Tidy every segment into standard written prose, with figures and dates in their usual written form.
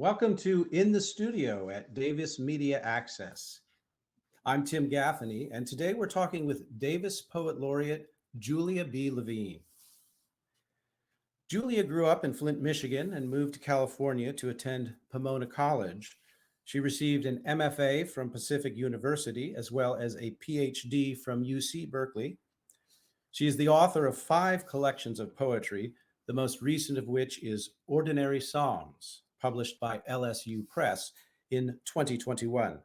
Welcome to In the Studio at Davis Media Access. I'm Tim Gaffaney, and today we're talking with Davis Poet Laureate Julia B. Levine. Julia grew up in Flint, Michigan, and moved to California to attend Pomona College. She received an MFA from Pacific University, as well as a PhD from UC Berkeley. She is the author of 5 collections of poetry, the most recent of which is Ordinary Songs, published by LSU Press in 2021.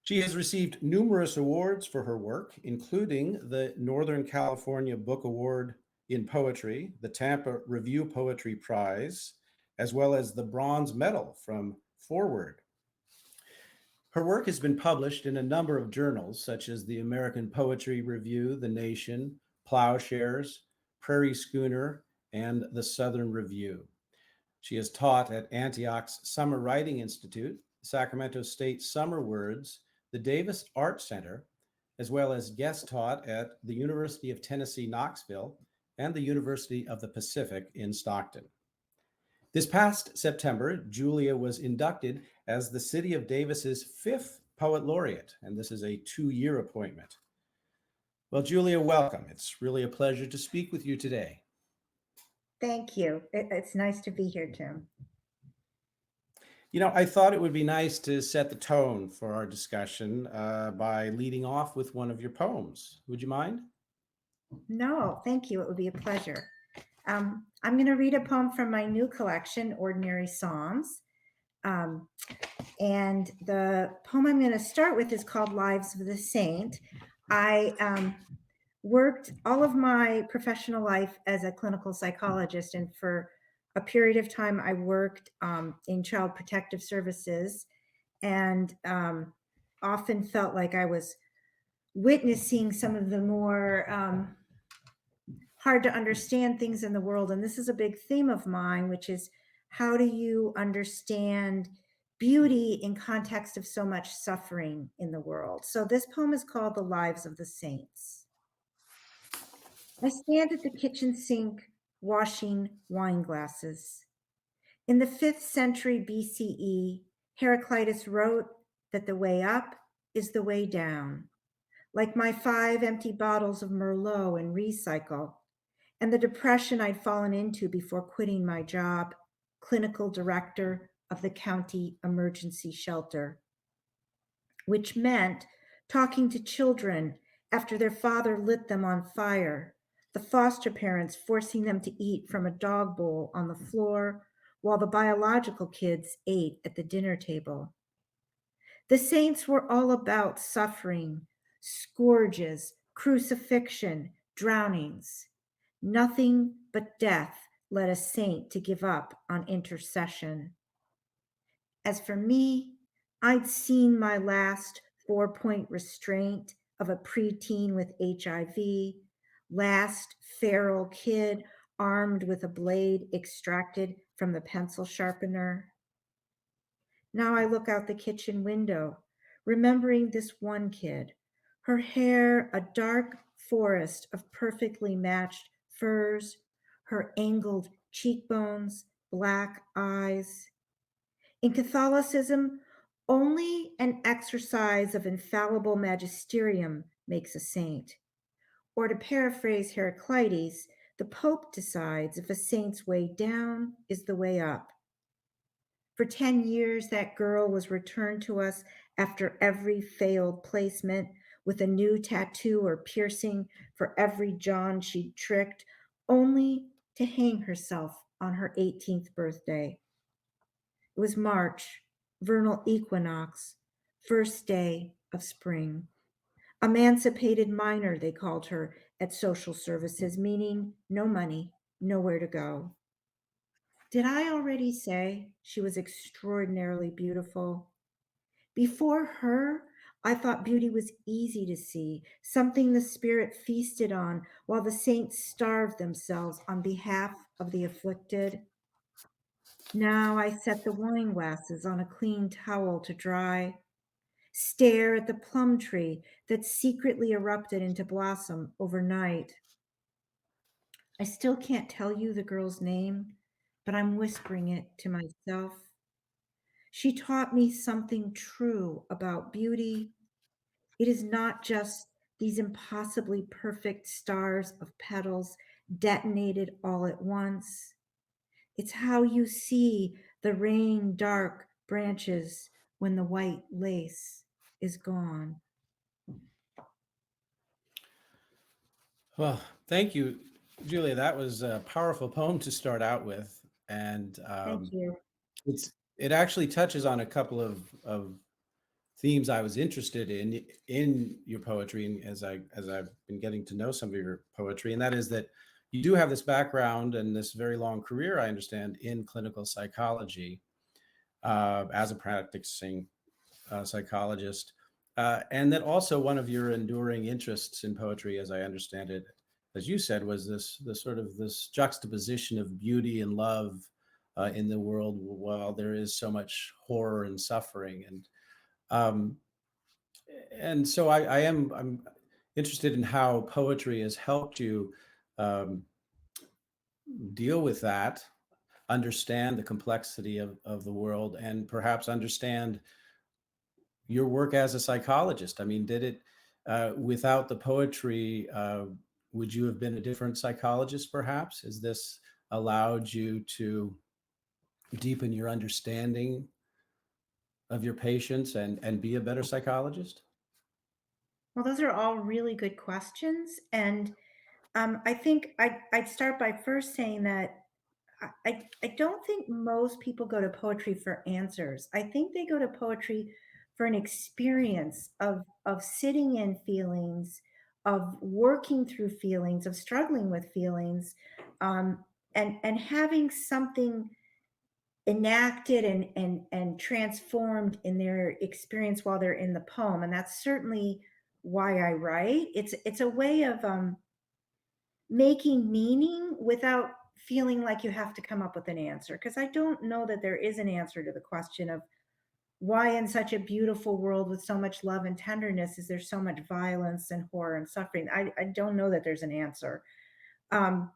She has received numerous awards for her work, including the Northern California Book Award in Poetry, the Tampa Review Poetry Prize, as well as the Bronze Medal from Forward. Her work has been published in a number of journals, such as the American Poetry Review, The Nation, Plowshares, Prairie Schooner, and the Southern Review. She has taught at Antioch's Summer Writing Institute, Sacramento State Summer Words, the Davis Art Center, as well as guest taught at the University of Tennessee, Knoxville, and the University of the Pacific in Stockton. This past September, Julia was inducted as the City of Davis's 5th Poet Laureate, and this is a 2-year appointment. Well, Julia, welcome. It's really a pleasure to speak with you today. Thank you. It's nice to be here, Tim. I thought it would be nice to set the tone for our discussion by leading off with one of your poems. Would you mind? No, thank you. It would be a pleasure. I'm going to read a poem from my new collection, Ordinary Songs. And the poem I'm going to start with is called Lives of the Saint. I worked all of my professional life as a clinical psychologist, and for a period of time I worked in child protective services, and often felt like I was witnessing some of the more hard to understand things in the world. And this is a big theme of mine, which is how do you understand beauty in context of so much suffering in the world? So this poem is called The Lives of the Saints. I stand at the kitchen sink washing wine glasses. In the 5th century BCE, Heraclitus wrote that the way up is the way down. Like my 5 empty bottles of Merlot and recycle, and the depression I'd fallen into before quitting my job, clinical director of the county emergency shelter, which meant talking to children after their father lit them on fire, the foster parents forcing them to eat from a dog bowl on the floor while the biological kids ate at the dinner table. The saints were all about suffering, scourges, crucifixion, drownings. Nothing but death led a saint to give up on intercession. As for me, I'd seen my last 4-point restraint of a preteen with HIV, last feral kid armed with a blade extracted from the pencil sharpener. Now I look out the kitchen window, remembering this one kid, her hair a dark forest of perfectly matched furs, her angled cheekbones, black eyes. In Catholicism, only an exercise of infallible magisterium makes a saint. Or to paraphrase Heraclitus, the Pope decides if a saint's way down is the way up. For 10 years, that girl was returned to us after every failed placement with a new tattoo or piercing for every John she'd tricked, only to hang herself on her 18th birthday. It was March, vernal equinox, first day of spring. Emancipated minor, they called her at social services, meaning no money, nowhere to go. Did I already say she was extraordinarily beautiful? Before her, I thought beauty was easy to see, something the spirit feasted on while the saints starved themselves on behalf of the afflicted. Now I set the wine glasses on a clean towel to dry, stare at the plum tree that secretly erupted into blossom overnight. I still can't tell you the girl's name, but I'm whispering it to myself. She taught me something true about beauty. It is not just these impossibly perfect stars of petals detonated all at once. It's how you see the rain dark branches when the white lace is gone. Well, thank you, Julia. That was a powerful poem to start out with, and Thank you. it actually touches on a couple of themes I was interested in your poetry, and as I've been getting to know some of your poetry, and that is that you do have this background and this very long career, I understand, in clinical psychology as a practicing psychologist, and that also one of your enduring interests in poetry, as I understand it, as you said, was this sort of this juxtaposition of beauty and love in the world while there is so much horror and suffering. Um, and so I'm interested in how poetry has helped you um, deal with that, understand the complexity of the world, and perhaps understand your work as a psychologist. I mean, did it without the poetry? Would you have been a different psychologist? Perhaps has this allowed you to deepen your understanding of your patients and be a better psychologist? Well, those are all really good questions. And I think I'd start by first saying that I don't think most people go to poetry for answers. I think they go to poetry for an experience of sitting in feelings, of working through feelings, of struggling with feelings, um, and having something enacted and transformed in their experience while they're in the poem. And that's certainly why I write. It's a way of making meaning without feeling like you have to come up with an answer, because I don't know that there is an answer to the question of why in such a beautiful world with so much love and tenderness is there so much violence and horror and suffering. I don't know that there's an answer. Um,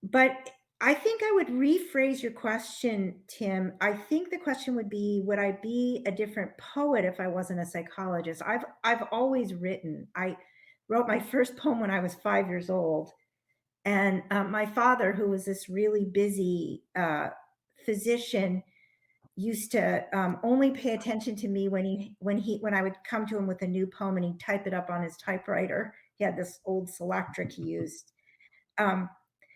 but I think I would rephrase your question, Tim. I think the question would be, would I be a different poet if I wasn't a psychologist? I've always written. I wrote my first poem when I was 5 years old. And my father, who was this really busy physician, used to only pay attention to me when I would come to him with a new poem, and he'd type it up on his typewriter. He had this old Selectric he used. Um,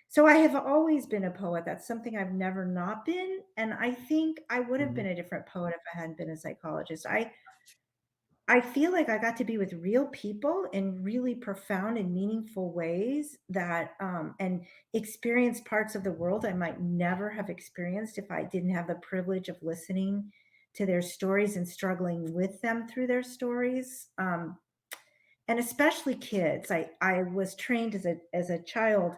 so I have always been a poet. That's something I've never not been, and I think I would have Mhm. been a different poet if I hadn't been a psychologist. I feel like I got to be with real people in really profound and meaningful ways that and experience parts of the world I might never have experienced if I didn't have the privilege of listening to their stories and struggling with them through their stories. And especially kids. I was trained as a child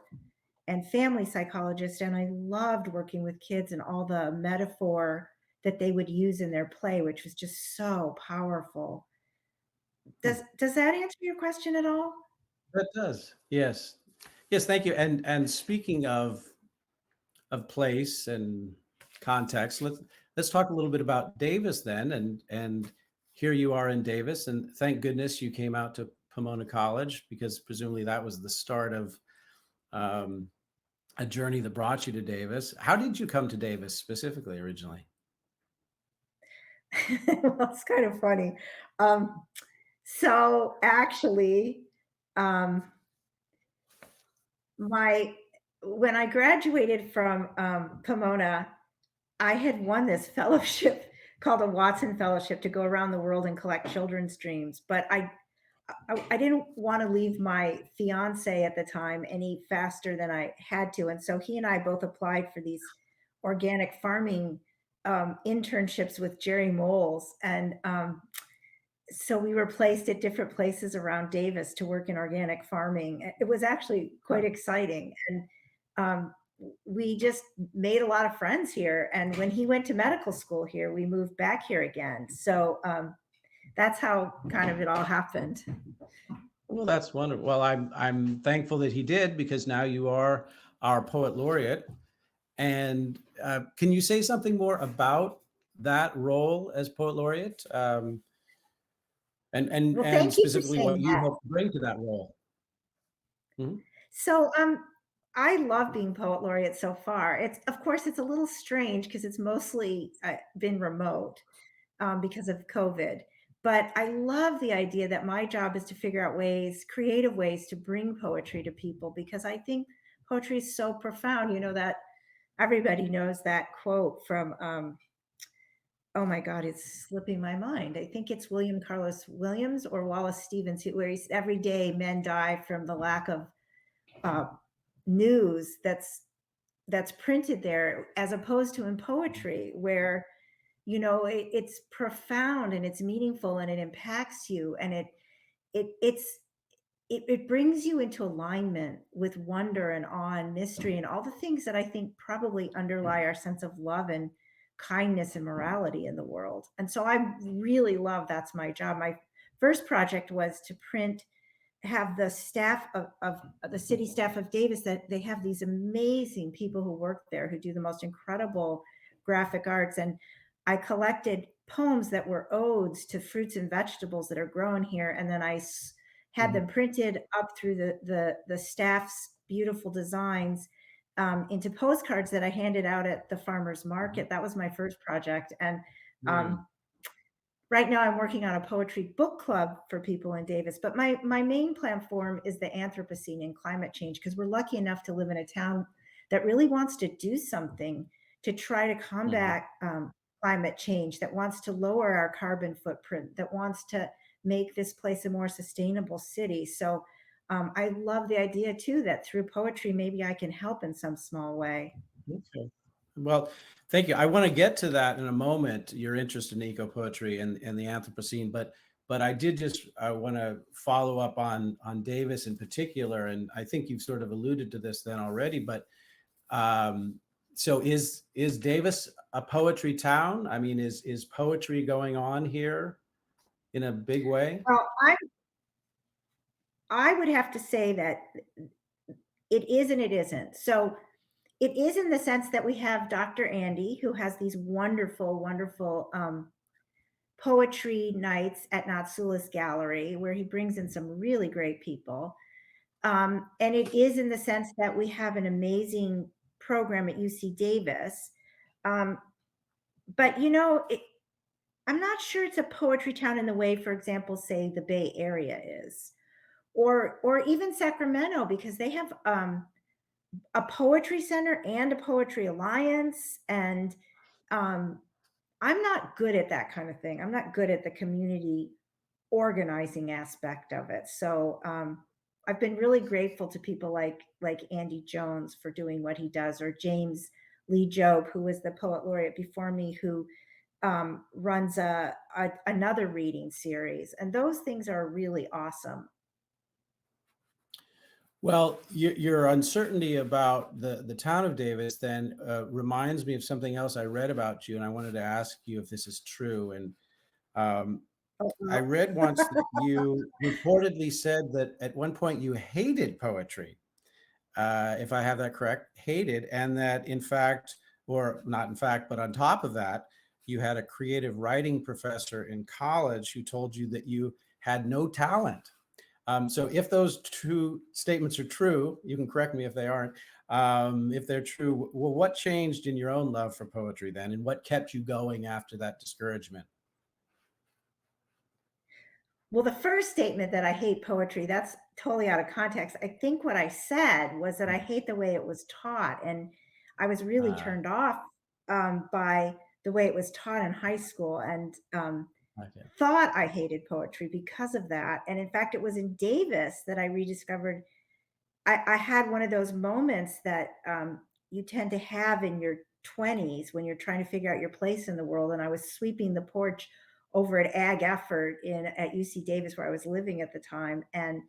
and family psychologist, and I loved working with kids and all the metaphor that they would use in their play, which was just so powerful. Hmm. Does that answer your question at all? That does. Yes. Yes, thank you. And speaking of place and context, let's talk a little bit about Davis then. And here you are in Davis, and thank goodness you came out to Pomona College, because presumably that was the start of um, a journey that brought you to Davis. How did you come to Davis specifically originally? Well, it's kind of funny. Um, so actually, um, my when I graduated from Pomona, I had won this fellowship called a Watson Fellowship to go around the world and collect children's dreams. But I didn't want to leave my fiance at the time any faster than I had to, and so he and I both applied for these organic farming internships with Jerry Moles, and so we were placed at different places around Davis to work in organic farming. It was actually quite Huh. exciting, and um, we just made a lot of friends here. And when he went to medical school here, we moved back here again. So that's how kind of it all happened. Well, that's wonderful. Well, I'm thankful that he did, because now you are our poet laureate. And can you say something more about that role as poet laureate, Well, and thank you for specifically what saying you that. hope to bring to that role? Mhm. So, I love being poet laureate so far. It's, of course, it's a little strange because it's mostly been remote because of COVID. But I love the idea that my job is to figure out ways, creative ways to bring poetry to people because I think poetry is so profound. You know, that everybody knows that quote from, oh my God, it's slipping my mind. I think it's William Carlos Williams or Wallace Stevens, where he's every day men die from the lack of uh, news that's printed there, as opposed to in poetry where it's profound and it's meaningful and it impacts you and it brings you into alignment with wonder and awe and mystery and all the things that I think probably underlie our sense of love and kindness and morality in the world. And so I really love, that's my job. My first project was to have the staff of the city staff of Davis, that they have these amazing people who work there who do the most incredible graphic arts. And I collected poems that were odes to fruits and vegetables that are grown here. And then I had Mhm. them printed up through the staff's beautiful designs into postcards that I handed out at the farmer's market. That was my first project. And Mm. um, right now I'm working on a poetry book club for people in Davis, but my main platform is the Anthropocene and climate change, because we're lucky enough to live in a town that really wants to do something to try to Mhm. combat climate change, that wants to lower our carbon footprint, that wants to make this place a more sustainable city. So I love the idea too that through poetry, maybe I can help in some small way. Okay. Well, thank you. I want to get to that in a moment, your interest in eco poetry and the Anthropocene, but I want to follow up on Davis in particular, and I think you've sort of alluded to this then already, but um, so is Davis a poetry town? I mean, is poetry going on here in a big way? Well, I would have to say that it is and it isn't. So it is in the sense that we have Dr. Andy, who has these wonderful, wonderful poetry nights at Natsulis Gallery, where he brings in some really great people. And it is in the sense that we have an amazing program at UC Davis. Um, but I'm not sure it's a poetry town in the way, for example, say the Bay Area is, or even Sacramento, because they have a poetry center and a poetry alliance. And um, I'm not good at that kind of thing. I'm not good at the community organizing aspect of it. So I've been really grateful to people like Andy Jones for doing what he does, or James Lee Job, who was the poet laureate before me, who runs another reading series. And those things are really awesome. Well, your uncertainty about the town of Davis then reminds me of something else I read about you, and I wanted to ask you if this is true. And um, Oh, I well, read once that you reportedly said that at one point you hated poetry, if I have that correct, hated, and that in fact, or not in fact, but on top of that, you had a creative writing professor in college who told you that you had no talent. So if those two statements are true, you can correct me if they aren't. If they're true, well, what changed in your own love for poetry then, and what kept you going after that discouragement? well, the first statement that I hate poetry, that's totally out of context. I think what I said was that I hate the way it was taught. And I was really Uh, turned off by the way it was taught in high school, and okay. thought I hated poetry because of that. And in fact, it was in Davis that I rediscovered. I had one of those moments that you tend to have in your 20s when you're trying to figure out your place in the world. And I was sweeping the porch over at Ag Effort at UC Davis, where I was living at the time. And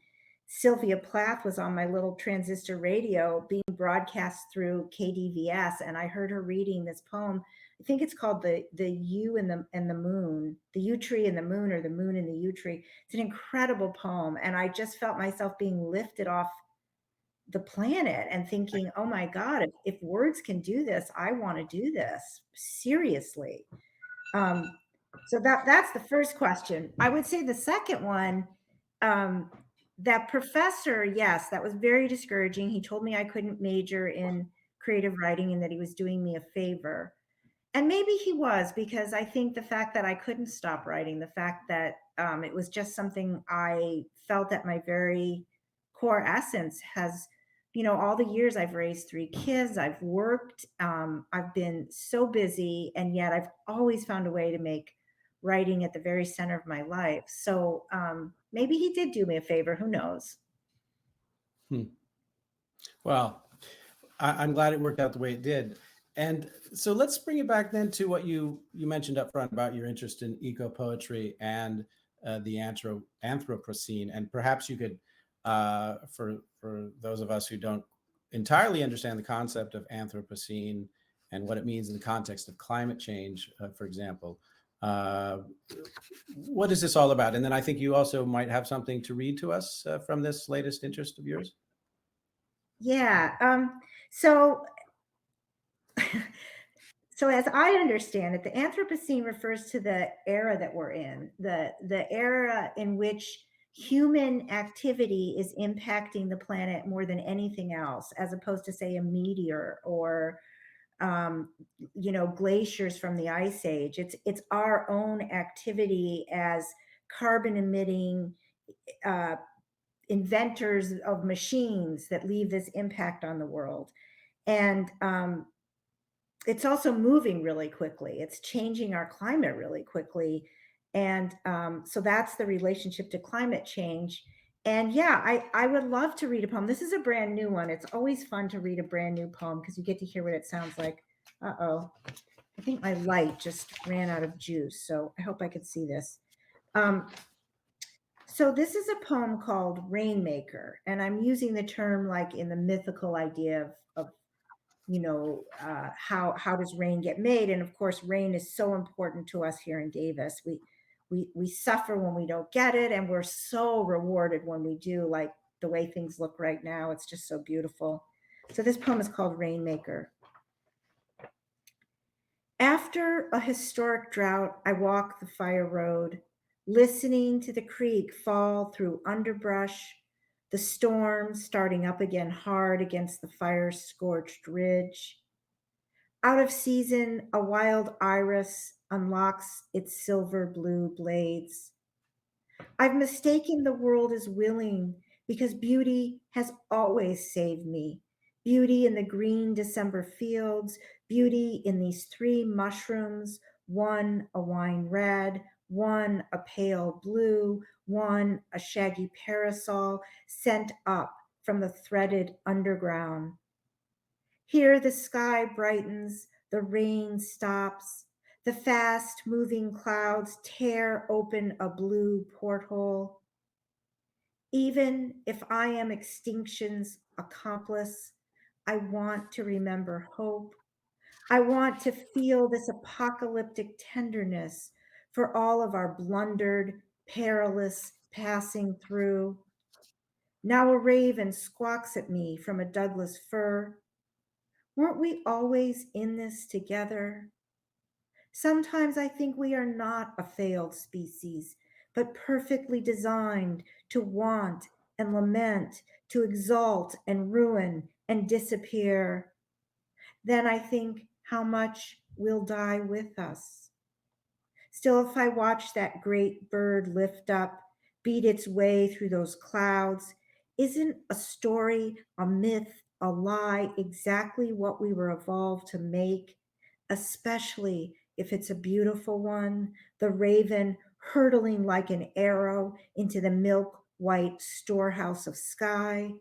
Sylvia Plath was on my little transistor radio being broadcast through KDVS. And I heard her reading this poem. I think it's called the yew and the moon, the yew tree and the moon, or the moon and the yew tree. It's an incredible poem. And I just felt myself being lifted off the planet and thinking, oh my God, if words can do this, I want to do this seriously. So that's the first question. I would say the second one, that professor, yes, that was very discouraging. He told me I couldn't major in creative writing and that he was doing me a favor. And maybe he was, because I think the fact that I couldn't stop writing, the fact that it was just something I felt at my very core essence has, all the years I've raised 3 kids, I've worked, I've been so busy, and yet I've always found a way to make writing at the very center of my life. So maybe he did do me a favor. Who knows? Hmm. Well, I'm glad it worked out the way it did. And so let's bring it back then to what you mentioned up front about your interest in eco poetry and the Anthropocene. And perhaps you could, for those of us who don't entirely understand the concept of Anthropocene and what it means in the context of climate change, for example, uh, what is this all about? And then I think you also might have something to read to us from this latest interest of yours. Yeah. So So as I understand it, the Anthropocene refers to the era that we're in, the era in which human activity is impacting the planet more than anything else, as opposed to, say, a meteor or um, glaciers from the ice age. It's our own activity as carbon emitting uh, inventors of machines that leave this impact on the world. And it's also moving really quickly. It's changing our climate really quickly. And so that's the relationship to climate change. And yeah, I would love to read a poem. This is a brand new one. It's always fun to read a brand new poem because you get to hear what it sounds like. Uh-oh. I think my light just ran out of juice. So I hope I could see this. Um, so this is a poem called Rainmaker. And I'm using the term like in the mythical idea of how does rain get made? And of course, rain is so important to us here in Davis. We suffer when we don't get it, and we're so rewarded when we do. Like the way things look right now, it's just so beautiful. So this poem is called Rainmaker. After a historic drought, I walk the fire road, listening to the creek fall through underbrush, the storm starting up again hard against the fire scorched ridge. Out of season, a wild iris unlocks its silver blue blades. I've mistaken the world as willing because beauty has always saved me. Beauty in the green December fields, beauty in these 3 mushrooms, one a wine red, one a pale blue, one a shaggy parasol sent up from the threaded underground. Here the sky brightens, the rain stops, the fast moving clouds tear open a blue porthole. Even if I am extinction's accomplice, I want to remember hope. I want to feel this apocalyptic tenderness for all of our blundered, perilous passing through. Now a raven squawks at me from a Douglas fir. Weren't we always in this together? Sometimes I think we are not a failed species, but perfectly designed to want and lament, to exalt and ruin and disappear. Then I think how much will die with us. Still, if I watch that great bird lift up, beat its way through those clouds, isn't a story, a myth, a lie exactly what we were evolved to make? Especially if it's a beautiful one, the raven hurtling like an arrow into the milk white storehouse of sky,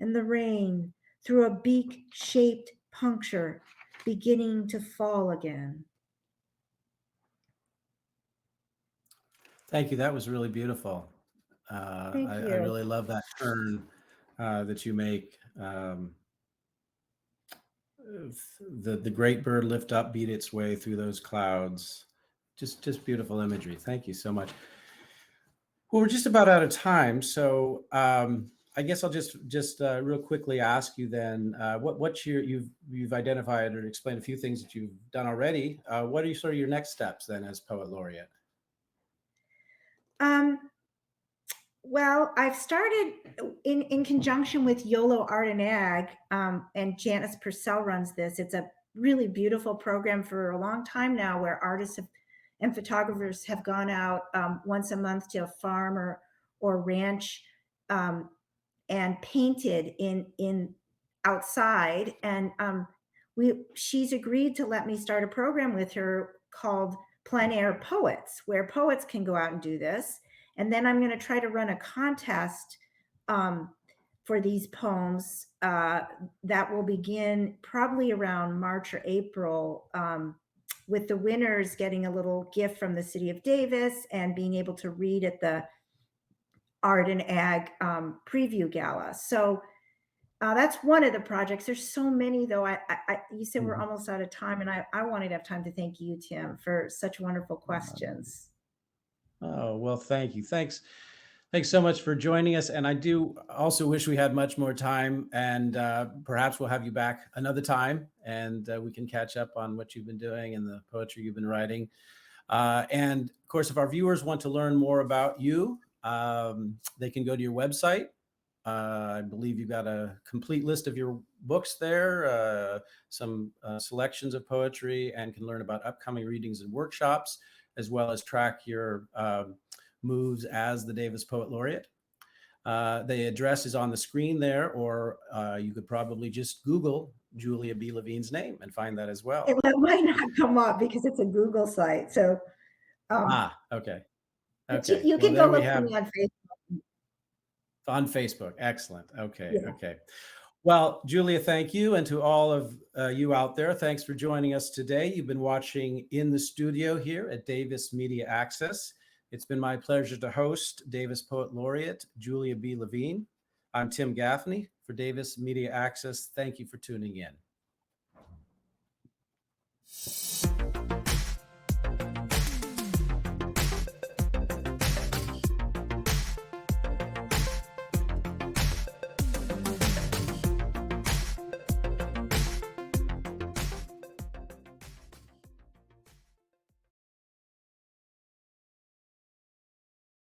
and the rain through a beak shaped puncture beginning to fall again. Thank you. That was really beautiful. Thank I you. really love that turn that you make. The great bird lift up, beat its way through those clouds. Just beautiful imagery. Thank you so much. Well, we're just about out of time, so I guess I'll just real quickly ask you then, what's your you've identified or explained a few things that you've done already. What are you sort of your next steps then as poet laureate? Um, well, I've started in conjunction with YOLO Art and Ag, and Janice Purcell runs this. It's a really beautiful program for a long time now, where artists and photographers have gone out once a month to a farm or ranch, um, and painted in outside. And she's agreed to let me start a program with her called Plein Air Poets, where poets can go out and do this. And then I'm going to try to run a contest um, for these poems that will begin probably around March or April, with the winners getting a little gift from the city of Davis and being able to read at the Art and Ag preview gala. So that's one of the projects. There's so many, though. You said we're Mhm. almost out of time, and I wanted to have time to thank you, Tim, for such wonderful questions. Oh, well, thank you. Thanks so much for joining us. And I do also wish we had much more time, and perhaps we'll have you back another time, and we can catch up on what you've been doing and the poetry you've been writing. And of course, if our viewers want to learn more about you, they can go to your website. I believe you've got a complete list of your books there, some selections of poetry, and can learn about upcoming readings and workshops, as well as track your moves as the Davis Poet Laureate. The address is on the screen there, or you could probably just Google Julia B. Levine's name and find that as well. It might not come up because it's a Google site. So, um, Ah, okay. but Okay. you Well, can go there we look for have me on Facebook. on Facebook. Excellent. Okay. Yeah. Okay. Well, Julia, thank you. And to all of you out there, thanks for joining us today. You've been watching In the Studio here at Davis Media Access. It's been my pleasure to host Davis Poet Laureate Julia B. Levine. I'm Tim Gaffaney for Davis Media Access. Thank you for tuning in.